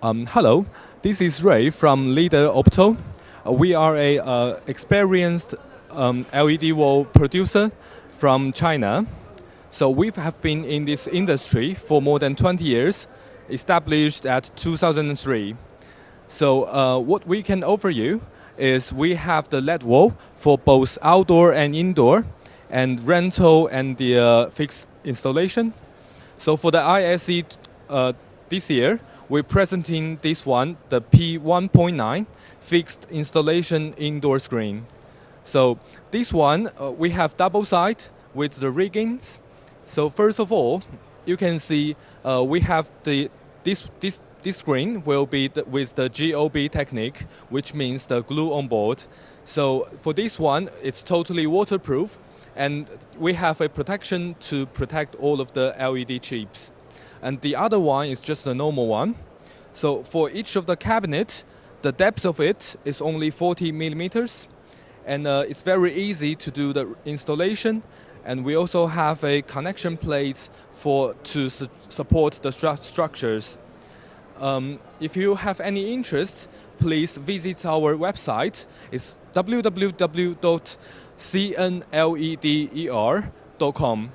Hello, this is Ray from Leader Opto. We are a experienced LED wall producer from China. So we have been in this industry for more than 20 years, established at 2003. So what we can offer you is we have the LED wall for both outdoor and indoor, and rental and the fixed installation. So for the ISE this year, we're presenting this one, the P1.9 fixed installation indoor screen. So this one, we have double side with the riggings. So first of all, you can see we have this screen will be with the GOB technique, which means the glue on board. So for this one, it's totally waterproof, and we have a protection to protect all of the LED chips. And the other one is just a normal one. So for each of the cabinet, the depth of it is only 40 millimeters, and it's very easy to do the installation. And we also have a connection plates to support the structures. If you have any interest, please visit our website. It's www.cnleder.com.